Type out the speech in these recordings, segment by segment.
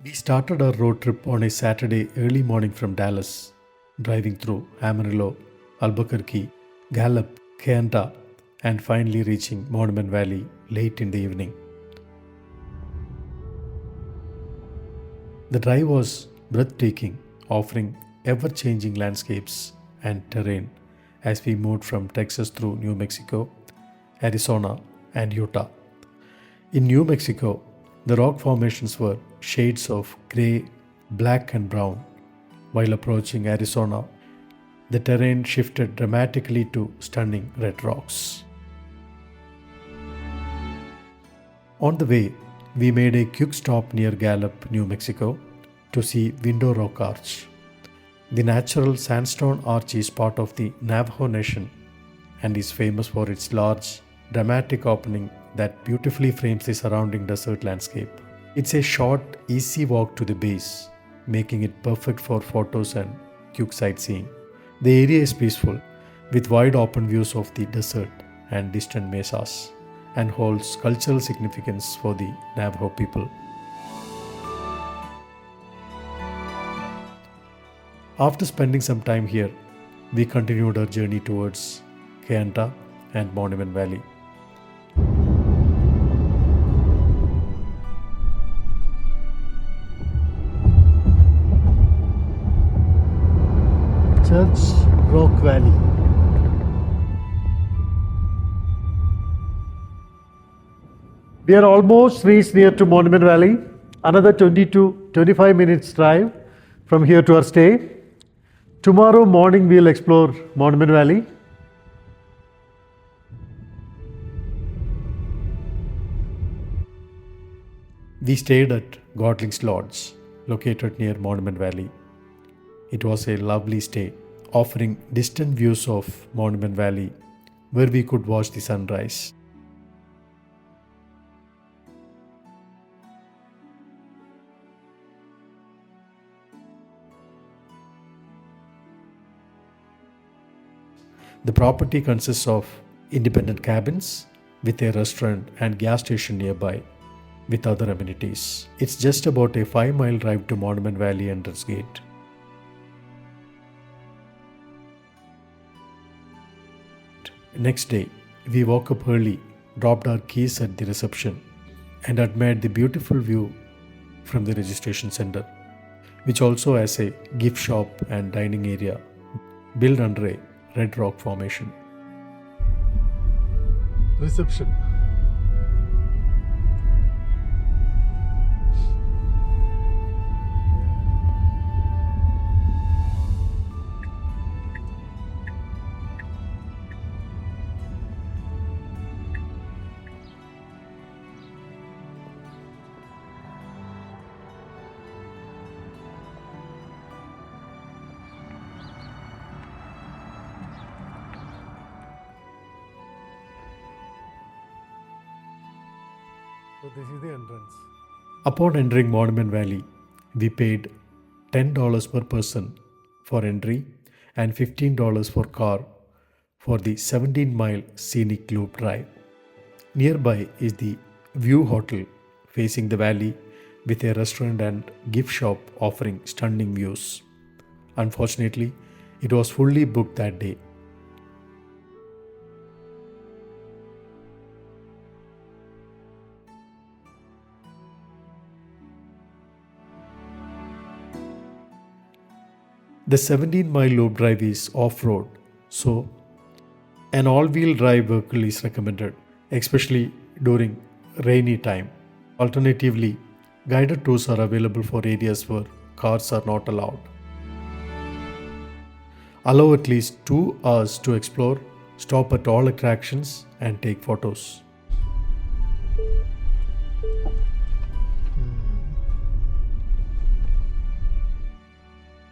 We started our road trip on a Saturday early morning from Dallas, driving through Amarillo, Albuquerque, Gallup, Kayenta, and finally reaching Monument Valley late in the evening. The drive was breathtaking, offering ever changing landscapes and terrain as we moved from Texas through New Mexico, Arizona, and Utah. In New Mexico, the rock formations were shades of gray, black, and brown, while approaching Arizona, the terrain shifted dramatically to stunning red rocks. On the way, we made a quick stop near Gallup, New Mexico, to see Window Rock Arch. The natural sandstone arch is part of the Navajo Nation and is famous for its large, dramatic opening that beautifully frames the surrounding desert landscape. It's a short, easy walk to the base, making it perfect for photos and quick sightseeing. The area is peaceful, with wide open views of the desert and distant mesas, and holds cultural significance for the Navajo people. After spending some time here, we continued our journey towards Kayenta and Monument Valley. Church Rock Valley. We are almost reached near to Monument Valley. Another 20 to 25 minutes drive from here to our stay. Tomorrow morning we'll explore Monument Valley. We stayed at Goulding's Lodge, located near Monument Valley. It was a lovely stay, offering distant views of Monument Valley where we could watch the sunrise. The property consists of independent cabins with a restaurant and gas station nearby with other amenities. It's just about a 5-mile drive to Monument Valley entrance gate. Next day, we woke up early, dropped our keys at the reception, and admired the beautiful view from the registration center, which also has a gift shop and dining area built under a red rock formation. Reception. So this is the entrance. Upon entering Monument Valley, we paid $10 per person for entry and $15 for car for the 17-mile scenic loop drive. Nearby is the View Hotel facing the valley with a restaurant and gift shop offering stunning views. Unfortunately, it was fully booked that day. The 17-mile loop drive is off-road, so an all-wheel drive vehicle is recommended, especially during rainy time. Alternatively, guided tours are available for areas where cars are not allowed. Allow at least 2 hours to explore, stop at all attractions, and take photos.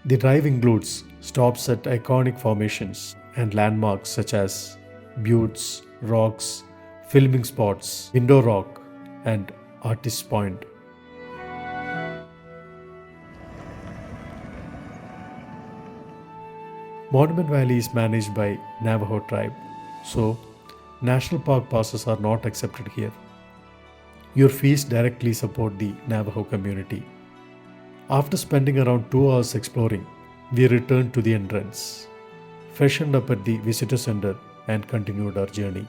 The drive includes stops at iconic formations and landmarks such as buttes, rocks, filming spots, Window Rock, and Artist's Point. Monument Valley is managed by Navajo tribe, so national park passes are not accepted here. Your fees directly support the Navajo community. After spending around 2 hours exploring, we returned to the entrance, freshened up at the visitor center, and continued our journey.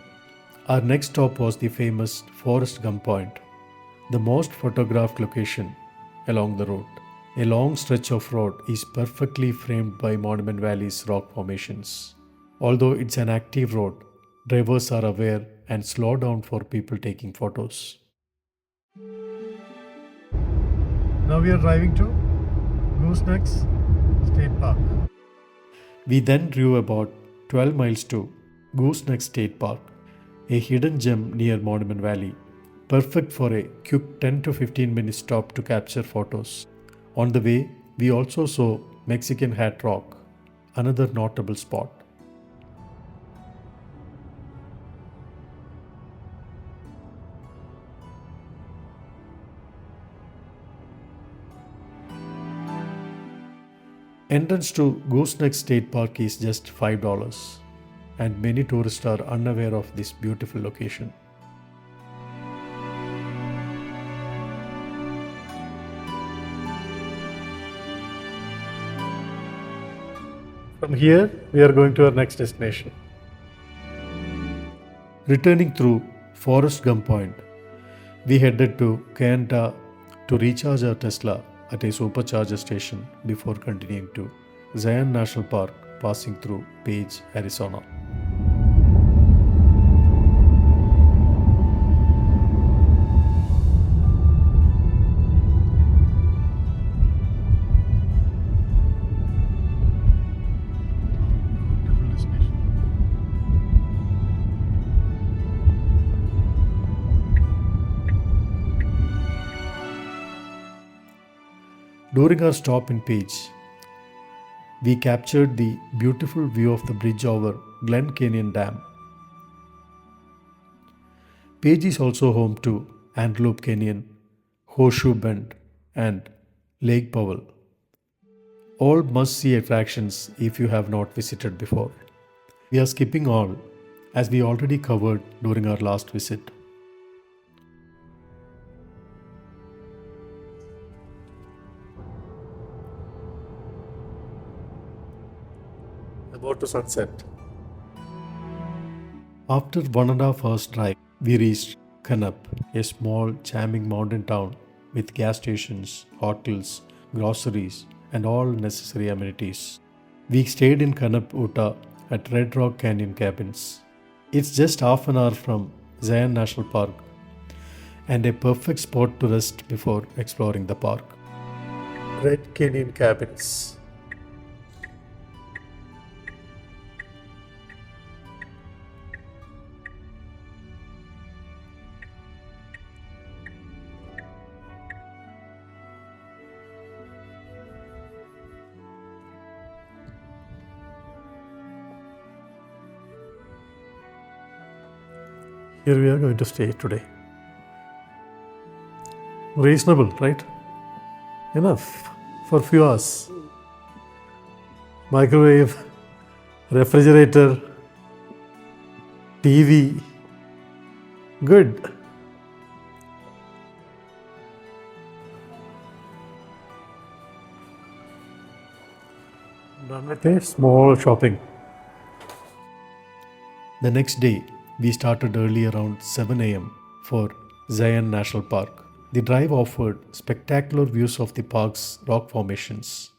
Our next stop was the famous Forest Gump Point, the most photographed location along the route. A long stretch of road is perfectly framed by Monument Valley's rock formations. Although it's an active road, drivers are aware and slow down for people taking photos. Now we are driving to Goosenecks State Park. We then drove about 12 miles to Gooseneck State Park, a hidden gem near Monument Valley, perfect for a quick 10 to 15 minute stop to capture photos. On the way, we also saw Mexican Hat Rock, another notable spot. Entrance to Gooseneck State Park is just $5, and many tourists are unaware of this beautiful location. From here, we are going to our next destination. Returning through Forest Gump Point, we headed to Kayenta to recharge our Tesla at a supercharger station before continuing to Zion National Park, passing through Page, Arizona. During our stop in Page, we captured the beautiful view of the bridge over Glen Canyon Dam. Page is also home to Antelope Canyon, Horseshoe Bend, and Lake Powell. All must-see attractions if you have not visited before. We are skipping all as we already covered during our last visit. About to sunset. After 1.5 hours drive, we reached Kanab, a small, charming mountain town with gas stations, hotels, groceries, and all necessary amenities. We stayed in Kanab, Utah at Red Rock Canyon Cabins. It's just half an hour from Zion National Park and a perfect spot to rest before exploring the park. Red Canyon Cabins. Here we are going to stay today. Reasonable, right? Enough for few hours. Microwave, refrigerator, TV. Good. Done with a small shopping. The next day, we started early around 7 a.m. for Zion National Park. The drive offered spectacular views of the park's rock formations.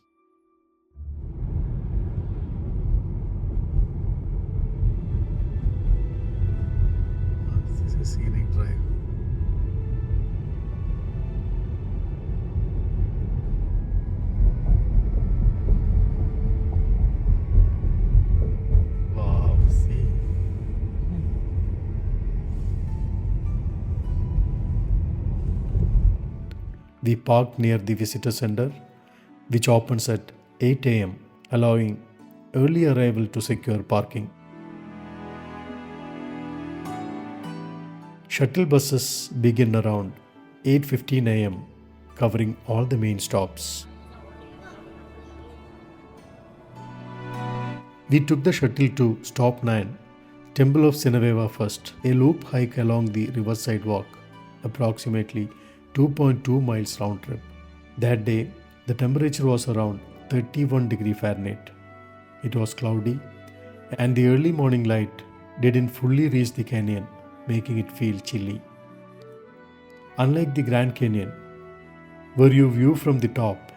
This is a scenic drive. Wow, see. We parked near the visitor center, which opens at 8 a.m., allowing early arrival to secure parking. Shuttle buses begin around 8:15 a.m., covering all the main stops. We took the shuttle to stop 9, Temple of Sinaveva first, a loop hike along the riverside walk, approximately 2.2 miles round trip. That day, The temperature was around 31 degree Fahrenheit. It was cloudy and the early morning light didn't fully reach the canyon, making it feel chilly. Unlike the Grand Canyon, where you view from the top,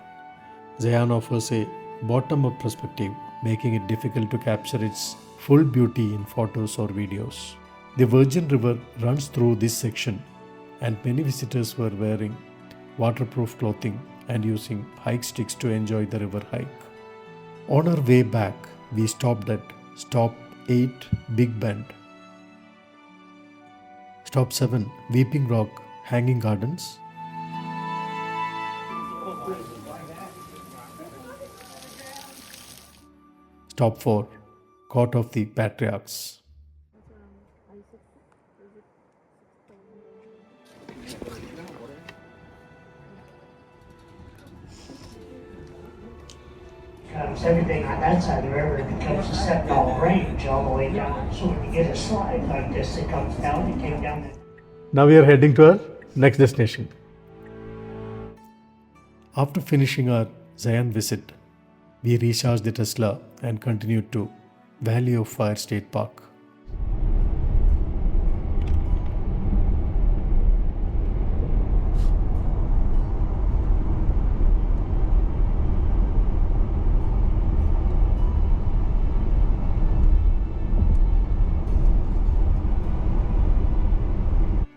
Zion offers a bottom-up perspective, making it difficult to capture its full beauty in photos or videos. The Virgin River runs through this section, and many visitors were wearing waterproof clothing and using hike sticks to enjoy the river hike. On our way back, we stopped at Stop 8 Big Bend, Stop 7 Weeping Rock Hanging Gardens, Stop 4 Court of the Patriarchs. Everything on that side of the river becomes a $7 range all the way down. So when you get a slide like this, it comes down and came down. Now we are heading to our next destination. After finishing our Zion visit, we recharged the Tesla and continued to Valley of Fire State Park.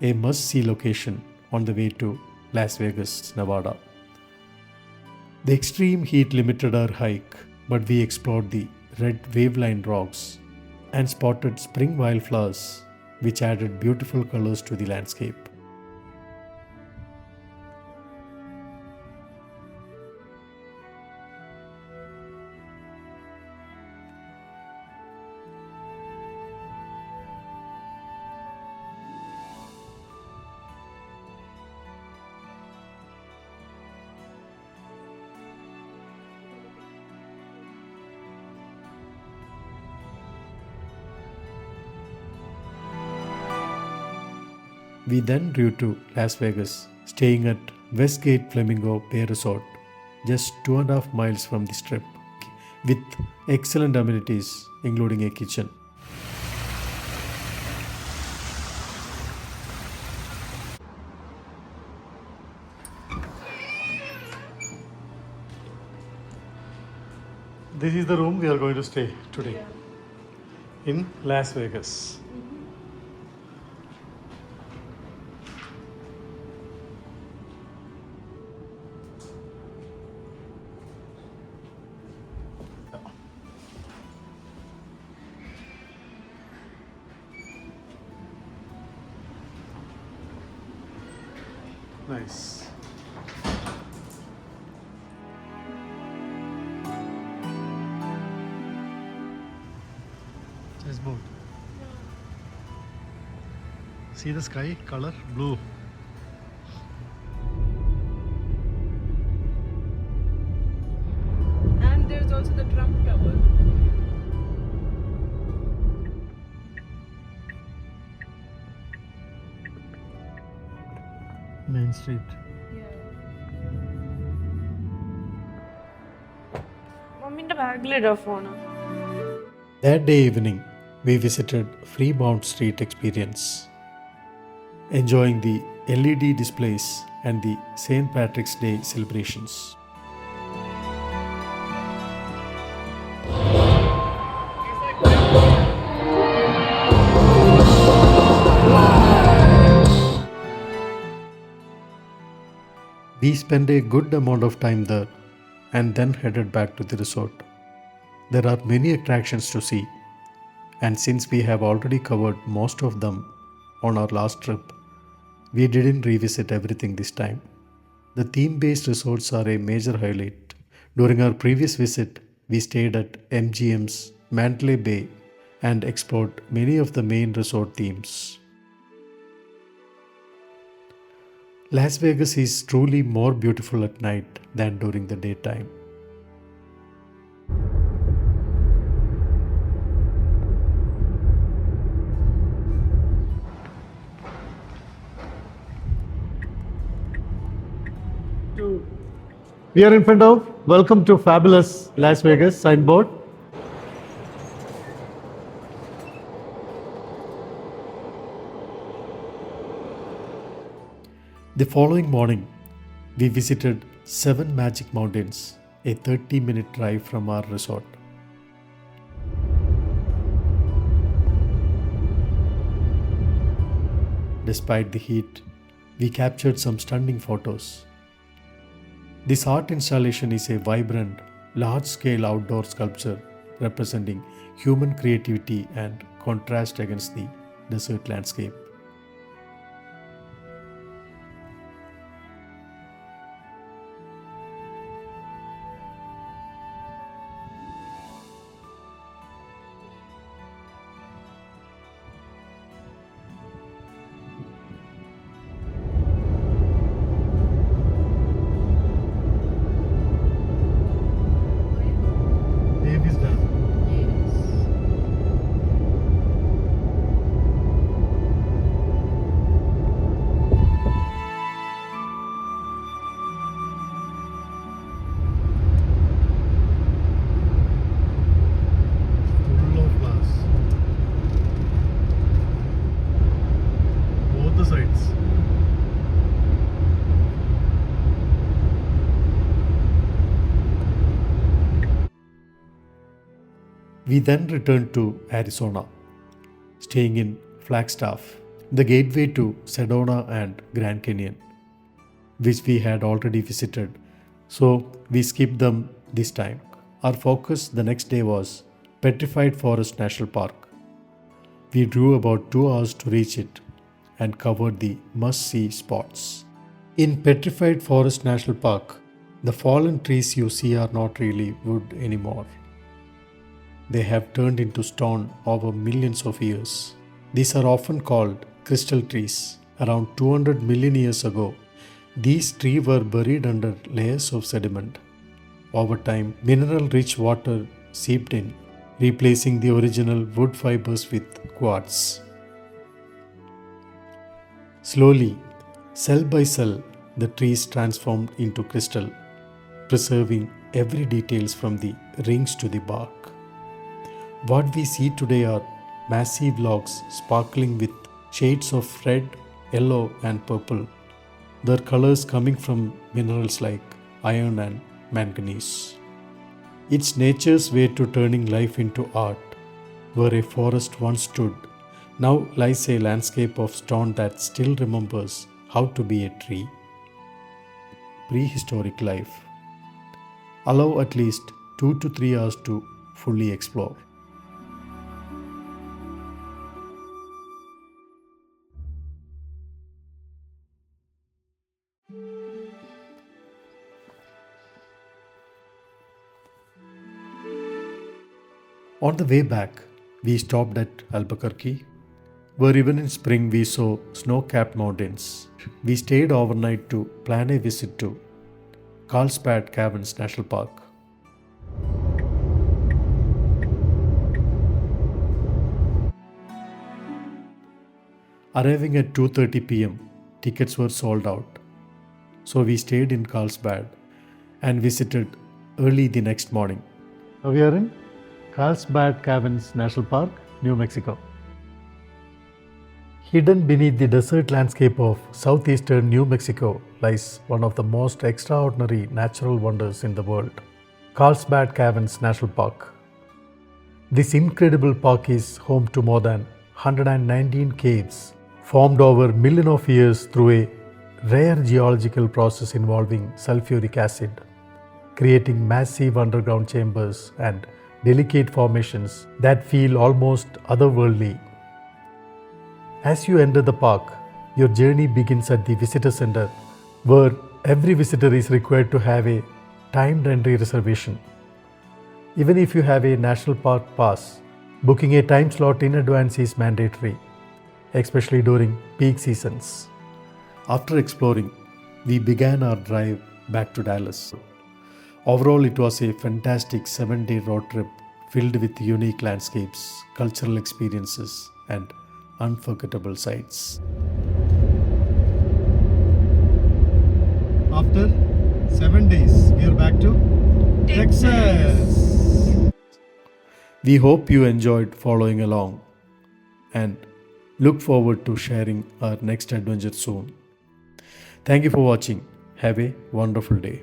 A must-see location on the way to Las Vegas, Nevada. The extreme heat limited our hike, but we explored the red wave-lined rocks and spotted spring wildflowers, which added beautiful colors to the landscape. We then drove to Las Vegas, staying at Westgate Flamingo Bay Resort, just 2.5 miles from the Strip, with excellent amenities including a kitchen. This is the room we are going to stay today in Las Vegas. Nice. Chessboard. See the sky color blue. And there's also the Trump Tower. Main Street. മമ്മിന്റെ ബാഗിലിടോ phone. That day evening, we visited Fremont Street Experience, enjoying the LED displays and the St. Patrick's Day celebrations. We spent a good amount of time there and then headed back to the resort. There are many attractions to see, and since we have already covered most of them on our last trip, we didn't revisit everything this time. The theme-based resorts are a major highlight. During our previous visit, we stayed at MGM's Mandalay Bay and explored many of the main resort themes. Las Vegas is truly more beautiful at night than during the daytime. We are in front of Welcome to Fabulous Las Vegas signboard. The following morning, we visited 7 Magic Mountains, a 30-minute drive from our resort. Despite the heat, we captured some stunning photos. This art installation is a vibrant, large-scale outdoor sculpture representing human creativity and contrast against the desert landscape. We then returned to Arizona, staying in Flagstaff, the gateway to Sedona and Grand Canyon, which we had already visited, so we skipped them this time. Our focus the next day was Petrified Forest National Park. We drove about 2 hours to reach it and covered the must-see spots. In Petrified Forest National Park, the fallen trees you see are not really wood anymore. They have turned into stone over millions of years. These are often called crystal trees. Around 200 million years ago, these trees were buried under layers of sediment. Over time, mineral-rich water seeped in, replacing the original wood fibers with quartz. Slowly, cell by cell, the trees transformed into crystal, preserving every detail from the rings to the bark. What we see today are massive logs sparkling with shades of red, yellow and purple, their colors coming from minerals like iron and manganese. It's nature's way to turning life into art. Where a forest once stood, now lies a landscape of stone that still remembers how to be a tree. Prehistoric life. Allow at least 2 to 3 hours to fully explore. On the way back, we stopped at Albuquerque, where even in spring we saw snow-capped mountains. We stayed overnight to plan a visit to Carlsbad Caverns National Park. Arriving at 2:30 p.m., tickets were sold out, so we stayed in Carlsbad and visited early the next morning. Now we are in Carlsbad Caverns National Park, New Mexico. Hidden beneath the desert landscape of southeastern New Mexico lies one of the most extraordinary natural wonders in the world, Carlsbad Caverns National Park. This incredible park is home to more than 119 caves formed over millions of years through a rare geological process involving sulfuric acid, creating massive underground chambers and delicate formations that feel almost otherworldly. As you enter the park, your journey begins at the visitor center, where every visitor is required to have a timed entry reservation. Even if you have a national park pass, booking a time slot in advance is mandatory, especially during peak seasons. After exploring, we began our drive back to Dallas. Overall, it was a fantastic 7-day road trip filled with unique landscapes, cultural experiences, and unforgettable sights. After 7 days. We are back to Texas. We hope you enjoyed following along and look forward to sharing our next adventure soon. Thank you for watching. Have a wonderful day.